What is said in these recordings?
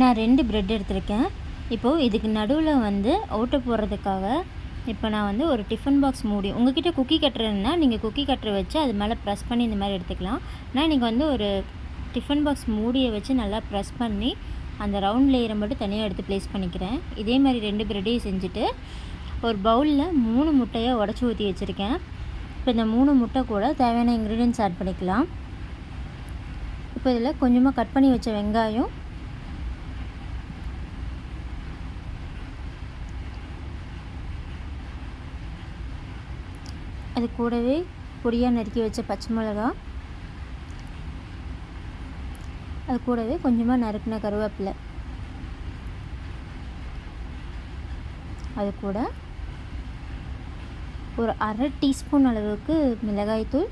நான் 2 பிரெட் எடுத்திருக்கேன். இப்போது இதுக்கு நடுவில் வந்து ஓட்டை போடுறதுக்காக இப்போ நான் வந்து ஒரு டிஃபன் பாக்ஸ் மூடி, உங்கள்கிட்ட குக்கி கட்டர் இருந்தால் நீங்கள் குக்கி கட்டரை வச்சு அது மேலே ப்ரெஸ் பண்ணி இந்த மாதிரி எடுத்துக்கலாம். நான் இன்றைக்கி வந்து ஒரு டிஃபன் பாக்ஸ் மூடியை வச்சு நல்லா ப்ரெஸ் பண்ணி அந்த ரவுண்ட் லேயரை மட்டும் தனியாக எடுத்து ப்ளேஸ் பண்ணிக்கிறேன். இதே மாதிரி 2 பிரெட்டையும் செஞ்சுட்டு ஒரு பவுலில் 3 முட்டையை உடச்சி ஊற்றி வச்சுருக்கேன். இப்போ இந்த 3 முட்டை கூட தேவையான இன்க்ரீடியன்ட்ஸ் ஆட் பண்ணிக்கலாம். இப்போ இதில் கொஞ்சமாக கட் பண்ணி வச்ச வெங்காயம், அது கூடவே பொடியாக நறுக்கி வச்ச பச்சை மிளகா, அது கூடவே கொஞ்சமாக நறுக்கின கருவேப்பிலை, அது கூட ஒரு 1/2 டீஸ்பூன் அளவுக்கு மிளகாய்த்தூள்,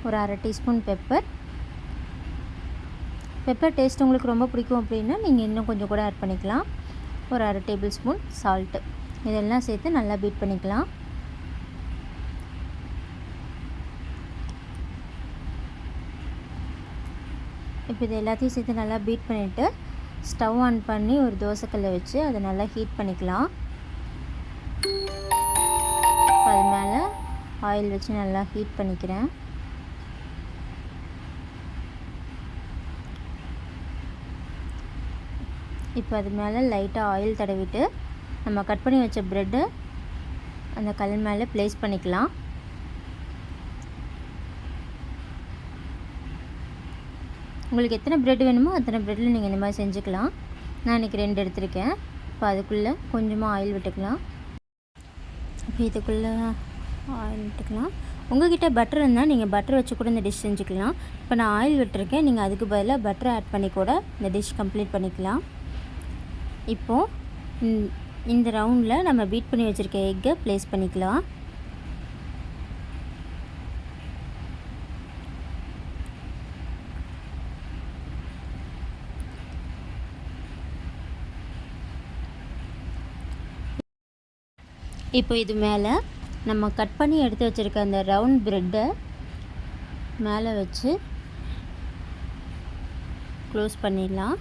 ஒரு 1/2 டீஸ்பூன் பெப்பர் டேஸ்ட் உங்களுக்கு ரொம்ப பிடிக்கும் அப்படின்னா நீங்கள் இன்னும் கொஞ்சம் கூட ஆட் பண்ணிக்கலாம். ஒரு 1/2 டேபிள் ஸ்பூன் சால்ட்டு, இதெல்லாம் சேர்த்து நல்லா பீட் பண்ணிக்கலாம். இப்போ இது எல்லாத்தையும் சேர்த்து நல்லா பீட் பண்ணிவிட்டு ஸ்டவ் ஆன் பண்ணி ஒரு தோசைக்கல்லை வச்சு அதை நல்லா ஹீட் பண்ணிக்கலாம். அது மேலே ஆயில் வச்சு நல்லா ஹீட் பண்ணிக்கிறேன். இப்போ அது மேலே லைட்டாக ஆயில் தடவிட்டு நம்ம கட் பண்ணி வச்ச ப்ரெட்டை அந்த கல் மேலே ப்ளேஸ் பண்ணிக்கலாம். உங்களுக்கு எத்தனை ப்ரெட் வேணுமோ அத்தனை ப்ரெட்டில் நீங்கள் இந்த மாதிரி செஞ்சுக்கலாம். நான் இன்றைக்கி 2 எடுத்திருக்கேன். இப்போ அதுக்குள்ளே கொஞ்சமாக ஆயில் விட்டுக்கலாம். இப்போ இதுக்குள்ளே ஆயில் விட்டுக்கலாம். உங்கள்கிட்ட பட்டர் இருந்தால் நீங்கள் பட்டர் வச்சு கூட இந்த டிஷ் செஞ்சுக்கலாம். இப்போ நான் ஆயில் விட்டுருக்கேன், நீங்கள் அதுக்கு பதிலாக பட்டரை ஆட் பண்ணி கூட இந்த டிஷ் கம்ப்ளீட் பண்ணிக்கலாம். இப்போது இந்த ரவுண்டில் நம்ம பீட் பண்ணி வச்சுருக்க எக்கை ப்ளேஸ் பண்ணிக்கலாம். இப்போ இது மேலே நம்ம கட் பண்ணி எடுத்து வச்சுருக்க அந்த ரவுண்ட் ப்ரெட்டை மேலே வச்சு க்ளோஸ் பண்ணிடலாம்.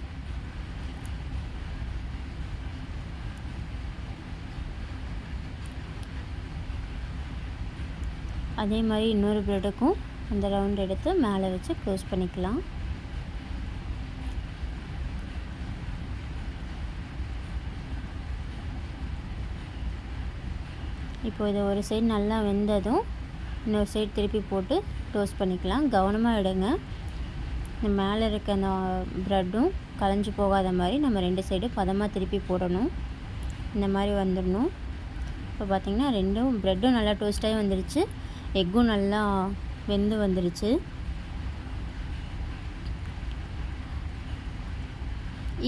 அதே மாதிரி இன்னொரு ப்ரெட்டுக்கும் அந்த ரவுண்ட் எடுத்து மேலே வச்சு க்ளோஸ் பண்ணிக்கலாம். இப்போ இதை ஒரு சைடு நல்லா வெந்ததும் இன்னொரு சைடு திருப்பி போட்டு டோஸ்ட் பண்ணிக்கலாம். கவனமாக எடுங்க, இந்த மேலே இருக்க அந்த ப்ரெட்டும் கலைஞ்சி போகாத மாதிரி நம்ம 2 சைடு பதமாக திருப்பி போடணும். இந்த மாதிரி வந்துடணும். இப்போ பார்த்திங்கன்னா 2 ப்ரெட்டும் நல்லா டோஸ்ட்டாகி வந்துடுச்சு, எக்கும் நல்லா வெந்து வந்துடுச்சு.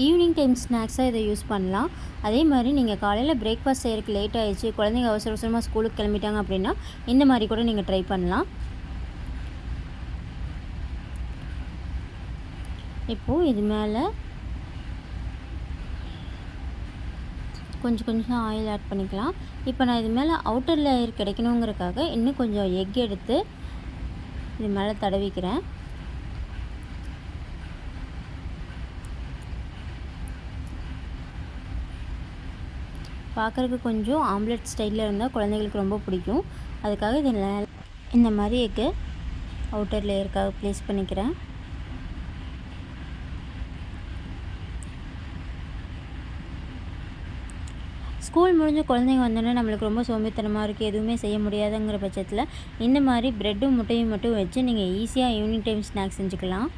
ஈவினிங் டைம் ஸ்நாக்ஸாக இதை யூஸ் பண்ணலாம். அதே மாதிரி நீங்கள் காலையில் பிரேக்ஃபாஸ்ட் செய்கிறதுக்கு லேட் ஆகிடுச்சு, குழந்தைங்க அவசர அவசரமாக ஸ்கூலுக்கு கிளம்பிட்டாங்க அப்படின்னா இந்த மாதிரி கூட நீங்கள் ட்ரை பண்ணலாம். இப்போது இது மேலே கொஞ்சம் ஆயில் ஆட் பண்ணிக்கலாம். இப்போ நான் இது மேலே அவுட்டர் லேயர் கிடைக்கணுங்கிறதுக்காக இன்னும் கொஞ்சம் எக் எடுத்து இது மேலே தடவிக்கிறேன். பார்க்குறதுக்கு கொஞ்சம் ஆம்லெட் ஸ்டைலில் இருந்தால் குழந்தைங்களுக்கு ரொம்ப பிடிக்கும். அதுக்காக இதில் இந்த மாதிரி எக்கு அவுட்டர் லேயருக்காக ப்ளேஸ் பண்ணிக்கிறேன். ஸ்கூல் முடிஞ்ச குழந்தைங்க வந்தோடனே நம்மளுக்கு ரொம்ப சோம்பேறித்தனமாக இருக்குது, எதுவுமே செய்ய முடியாதுங்கிற பட்சத்தில் இந்த மாதிரி ப்ரெட்டும் முட்டையும் மட்டும் வச்சு நீங்கள் ஈஸியாக ஈவினிங் டைம் ஸ்நாக்ஸ் செஞ்சுக்கலாம்.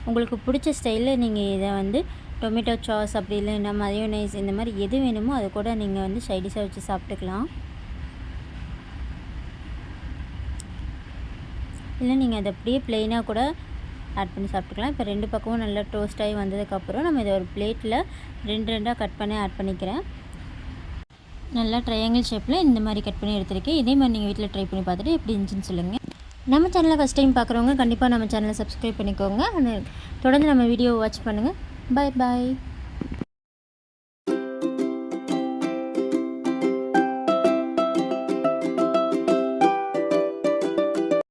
உங்களுக்கு பிடிச்ச ஸ்டைலில் நீங்கள் இதை வந்து டொமேட்டோ சாஸ் அப்படி இல்லைன்னா மயோனைஸ் இந்த மாதிரி எது வேணுமோ அதை கூட நீங்கள் வந்து சைடிஷாக வச்சு சாப்பிட்டுக்கலாம். இல்லை நீங்கள் அதை அப்படியே ப்ளெயினாக கூட ஆட் பண்ணி சாப்பிட்டுக்கலாம். இப்போ 2 பக்கமும் நல்லா டோஸ்ட் ஆகி வந்ததுக்கப்புறம் நம்ம இதை ஒரு பிளேட்டில் 2 கட் பண்ணி ஆட் பண்ணிக்கிறேன். நல்லா ட்ரையாங்கிள் ஷேப்பில் இந்த மாதிரி கட் பண்ணி எடுத்துருக்கேன். இதே மாதிரி நீங்கள் வீட்டில் ட்ரை பண்ணி பார்த்துட்டு எப்படி இருந்துச்சுன்னு சொல்லுங்கள். நம்ம சேனலை ஃபஸ்ட் டைம் பார்க்குறவங்க கண்டிப்பாக நம்ம சேனலை சப்ஸ்கிரைப் பண்ணிக்கோங்க. தொடர்ந்து நம்ம வீடியோ வாட்ச் பண்ணுங்கள். Bye bye.